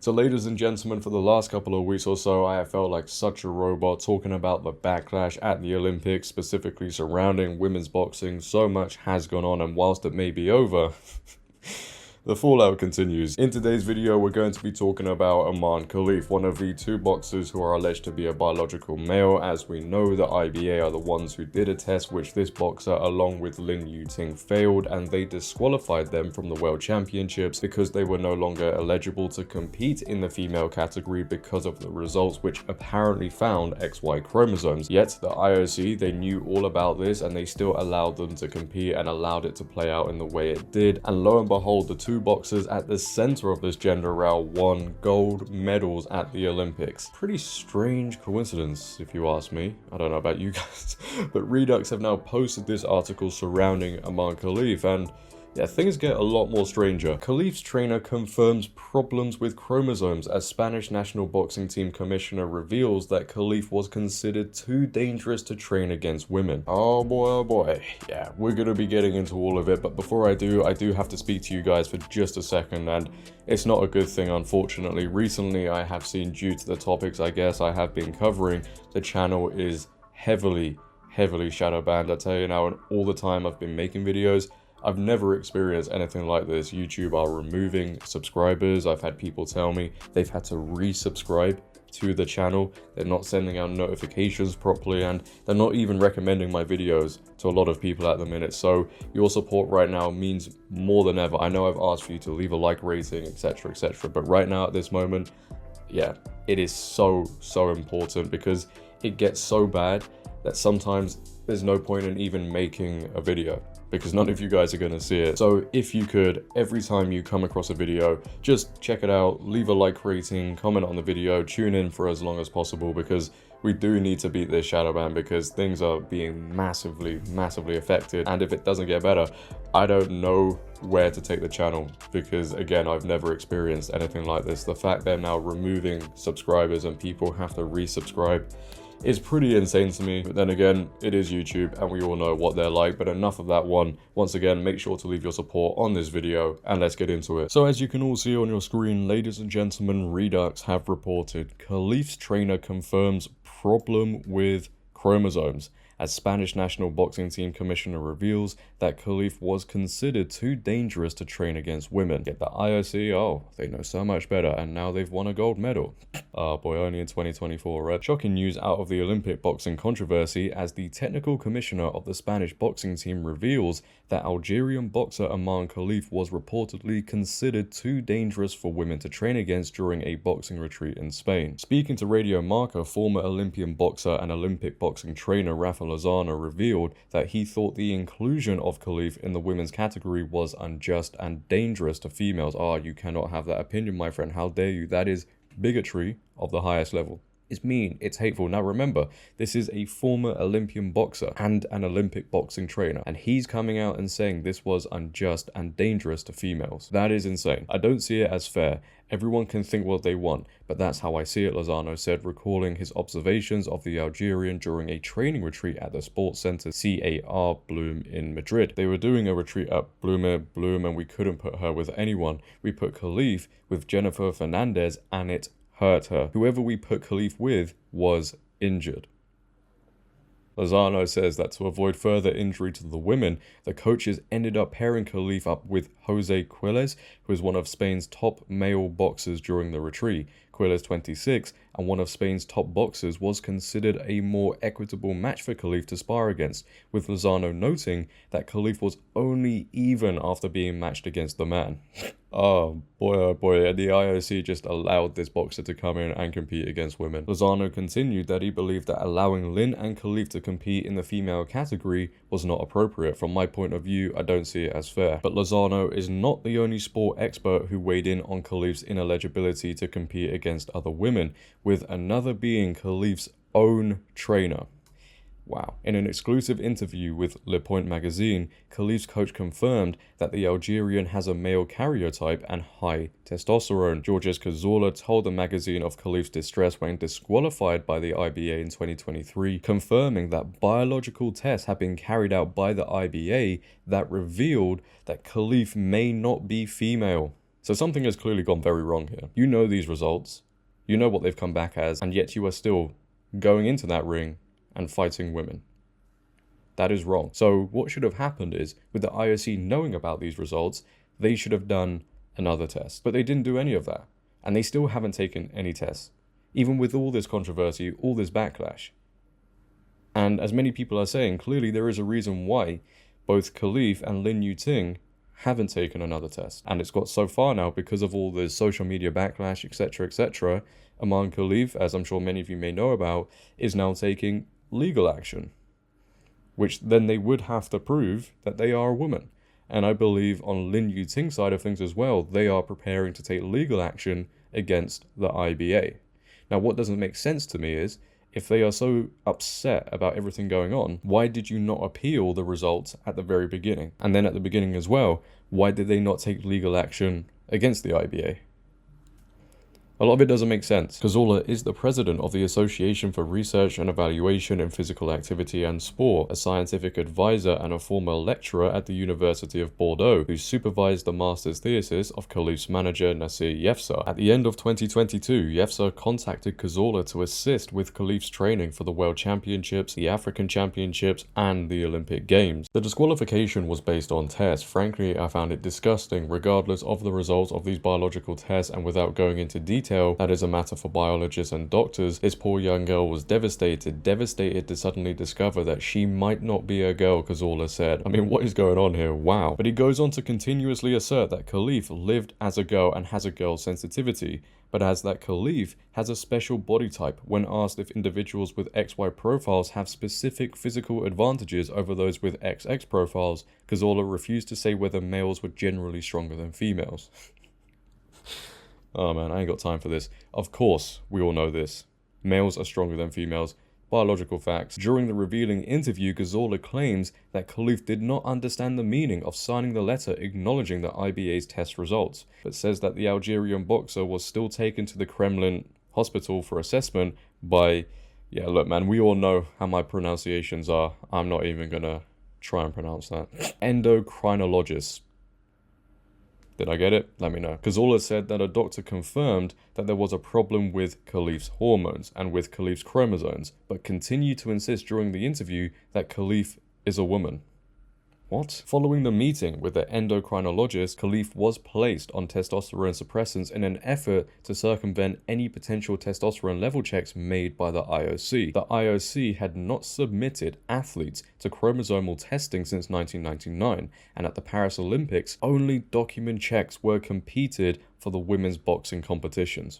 So ladies and gentlemen, for the last couple of weeks or so, I have felt like such a robot talking about the backlash at the Olympics, specifically surrounding women's boxing. So much has gone on, and whilst it may be over, the fallout continues. In today's video, we're going to be talking about Aman Khalif, one of the two boxers who are alleged to be a biological male. As we know, the IBA are the ones who did a test which this boxer, along with Lin Yuting, failed, and they disqualified them from the World Championships because they were no longer eligible to compete in the female category because of the results which apparently found XY chromosomes. Yet the IOC, they knew all about this and they still allowed them to compete and allowed it to play out in the way it did. And lo and behold, the two boxers at the center of this gender row won gold medals at the Olympics. Pretty strange coincidence, if you ask me. I don't know about you guys, but Redux have now posted this article surrounding Aman Khalif, and yeah, things get a lot more stranger. Khalif's trainer confirms problems with chromosomes as Spanish national boxing team commissioner reveals that Khalif was considered too dangerous to train against women. Oh boy. Yeah, we're gonna be getting into all of it, but before I do have to speak to you guys for just a second, and it's not a good thing, unfortunately. Recently, I have seen, due to the topics I guess I have been covering, the channel is heavily shadow banned. I tell you now, and all the time I've been making videos, I've never experienced anything like this. YouTube are removing subscribers. I've had people tell me they've had to resubscribe to the channel. They're not sending out notifications properly, and they're not even recommending my videos to a lot of people at the minute. So your support right now means more than ever. I know I've asked for you to leave a like rating, etc, but right now at this moment, yeah, it is so important, because it gets so bad that sometimes there's no point in even making a video, because none of you guys are going to see it. So if you could, every time you come across a video, just check it out, leave a like rating, comment on the video, tune in for as long as possible, because we do need to beat this shadow ban, because things are being massively affected. And if it doesn't get better, I don't know where to take the channel, because again, I've never experienced anything like this. The fact they're now removing subscribers and people have to resubscribe is pretty insane to me. But then again, it is YouTube and we all know what they're like. But enough of that one. Once again, make sure to leave your support on this video and let's get into it. So as you can all see on your screen, ladies and gentlemen, Redux have reported Khalif's trainer confirms problem with chromosomes, as Spanish national boxing team commissioner reveals that Khalif was considered too dangerous to train against women. Yet the IOC, oh, they know so much better, and now they've won a gold medal. Oh boy, only in 2024, right? Shocking news out of the Olympic boxing controversy, as the technical commissioner of the Spanish boxing team reveals that Algerian boxer Aman Khalif was reportedly considered too dangerous for women to train against during a boxing retreat in Spain. Speaking to Radio Marca, former Olympian boxer and Olympic boxing trainer Rafa Lozano revealed that he thought the inclusion of Khalif in the women's category was unjust and dangerous to females. You cannot have that opinion, my friend. How dare you? That is bigotry of the highest level. It's mean, it's hateful. Now remember, this is a former Olympian boxer and an Olympic boxing trainer, and he's coming out and saying this was unjust and dangerous to females. That is insane. I don't see it as fair. Everyone can think what they want, but that's how I see it, Lozano said, recalling his observations of the Algerian during a training retreat at the sports center CAR Bloom in Madrid. They were doing a retreat at Bloom, and we couldn't put her with anyone. We put Khalif with Jennifer Fernandez, and it hurt her. Whoever we put Khalif with was injured. Lozano says that to avoid further injury to the women, the coaches ended up pairing Khalif up with Jose Quiles, who is one of Spain's top male boxers during the retreat. Quiles, 26, and one of Spain's top boxers, was considered a more equitable match for Khalif to spar against, with Lozano noting that Khalif was only even after being matched against the man. Oh boy, the IOC just allowed this boxer to come in and compete against women. Lozano continued that he believed that allowing Lin and Khalif to compete in the female category was not appropriate. From my point of view, I don't see it as fair. But Lozano is not the only sport expert who weighed in on Khalif's ineligibility to compete against other women, with another being Khalif's own trainer. Wow. In an exclusive interview with Le Point magazine, Khalif's coach confirmed that the Algerian has a male karyotype and high testosterone. Georges Cazorla told the magazine of Khalif's distress when disqualified by the IBA in 2023, confirming that biological tests have been carried out by the IBA that revealed that Khalif may not be female. So something has clearly gone very wrong here. You know these results, you know what they've come back as, and yet you are still going into that ring and fighting women. That is wrong. So what should have happened is, with the IOC knowing about these results, they should have done another test. But they didn't do any of that. And they still haven't taken any tests. Even with all this controversy, all this backlash. And as many people are saying, clearly there is a reason why both Khalif and Lin Yu-Ting haven't taken another test. And it's got so far now because of all the social media backlash, etc., Aman Khalif, as I'm sure many of you may know about, is now taking legal action, which then they would have to prove that they are a woman. And I believe on Lin Yu-Ting's side of things as well, they are preparing to take legal action against the IBA. Now, what doesn't make sense to me is, if they are so upset about everything going on, why did you not appeal the results at the very beginning? And then at the beginning as well, why did they not take legal action against the IBA? A lot of it doesn't make sense. Cazorla is the president of the Association for Research and Evaluation in Physical Activity and Sport, a scientific advisor and a former lecturer at the University of Bordeaux, who supervised the master's thesis of Khalif's manager Nasser Yefsa. At the end of 2022, Yefsa contacted Cazorla to assist with Khalif's training for the World Championships, the African Championships, and the Olympic Games. The disqualification was based on tests. Frankly, I found it disgusting, regardless of the results of these biological tests, and without going into detail, that is a matter for biologists and doctors. This poor young girl was devastated to suddenly discover that she might not be a girl, Cazorla said. I mean, what is going on here? Wow. But he goes on to continuously assert that Khalif lived as a girl and has a girl's sensitivity, but adds that Khalif has a special body type. When asked if individuals with XY profiles have specific physical advantages over those with XX profiles, Cazorla refused to say whether males were generally stronger than females. Oh man, I ain't got time for this. Of course, we all know this. Males are stronger than females. Biological facts. During the revealing interview, Cazorla claims that Khalif did not understand the meaning of signing the letter acknowledging the IBA's test results, but says that the Algerian boxer was still taken to the Kremlin hospital for assessment by... Yeah, look man, we all know how my pronunciations are. I'm not even gonna try and pronounce that. Endocrinologist. Did I get it? Let me know. Cazorla said that a doctor confirmed that there was a problem with Khalif's hormones and with Khalif's chromosomes, but continued to insist during the interview that Khalif is a woman. What? Following the meeting with the endocrinologist, Khalif was placed on testosterone suppressants in an effort to circumvent any potential testosterone level checks made by the IOC. The IOC had not submitted athletes to chromosomal testing since 1999, and at the Paris Olympics, only document checks were competed for the women's boxing competitions.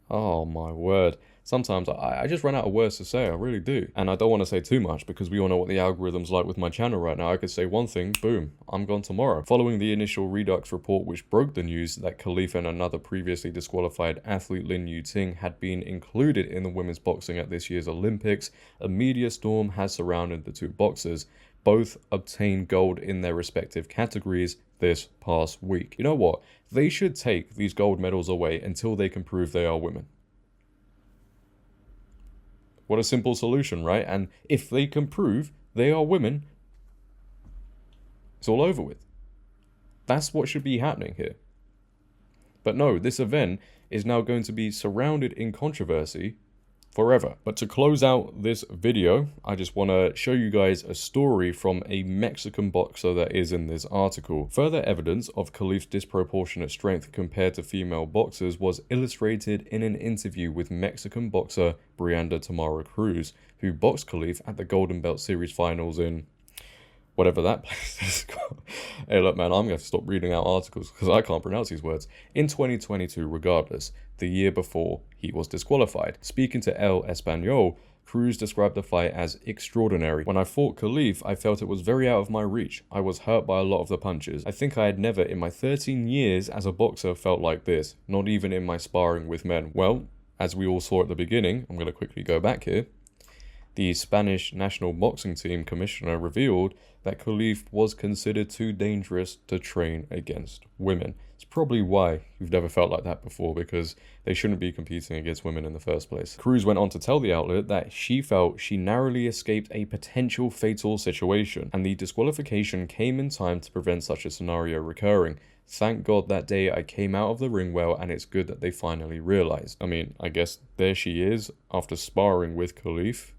Oh my word. Sometimes I just run out of words to say, I really do. And I don't want to say too much because we all know what the algorithm's like with my channel right now. I could say one thing, boom, I'm gone tomorrow. Following the initial Redux report which broke the news that Khalif and another previously disqualified athlete Lin Yu-Ting had been included in the women's boxing at this year's Olympics, a media storm has surrounded the two boxers. Both obtained gold in their respective categories this past week. You know what? They should take these gold medals away until they can prove they are women. What a simple solution, right? And if they can prove they are women, it's all over with. That's what should be happening here. But no, this event is now going to be surrounded in controversy forever. But to close out this video, I just want to show you guys a story from a Mexican boxer that is in this article. Further evidence of Khalif's disproportionate strength compared to female boxers was illustrated in an interview with Mexican boxer Brianda Tamara Cruz, who boxed Khalif at the Golden Belt Series finals in whatever that place is called. Hey, look, man, I'm going to have to stop reading out articles because I can't pronounce these words. In 2022, regardless, the year before he was disqualified. Speaking to El Español, Cruz described the fight as extraordinary. When I fought Khalif, I felt it was very out of my reach. I was hurt by a lot of the punches. I think I had never in my 13 years as a boxer felt like this, not even in my sparring with men. Well, as we all saw at the beginning, I'm going to quickly go back here. The Spanish national boxing team commissioner revealed that Khalif was considered too dangerous to train against women. It's probably why you've never felt like that before, because they shouldn't be competing against women in the first place. Cruz went on to tell the outlet that she felt she narrowly escaped a potential fatal situation, and the disqualification came in time to prevent such a scenario recurring. Thank God that day I came out of the ring well, and it's good that they finally realized. I mean, I guess there she is after sparring with Khalif.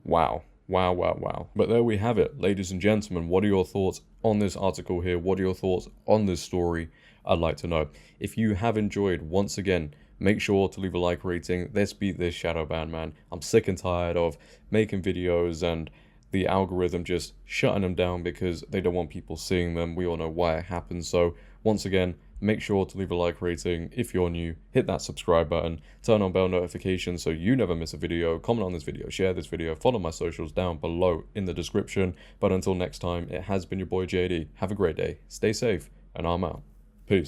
Wow. Wow, wow, wow. But there we have it, ladies and gentlemen. What are your thoughts on this article here? What are your thoughts on this story? I'd like to know. If you have enjoyed, once again, make sure to leave a like rating. Let's beat this shadow ban, man. I'm sick and tired of making videos and the algorithm just shutting them down because they don't want people seeing them. We all know why it happens. So once again, make sure to leave a like rating. If you're new, hit that subscribe button, turn on bell notifications so you never miss a video, comment on this video, share this video, follow my socials down below in the description. But until next time, it has been your boy JD. Have a great day, stay safe, and I'm out. Peace.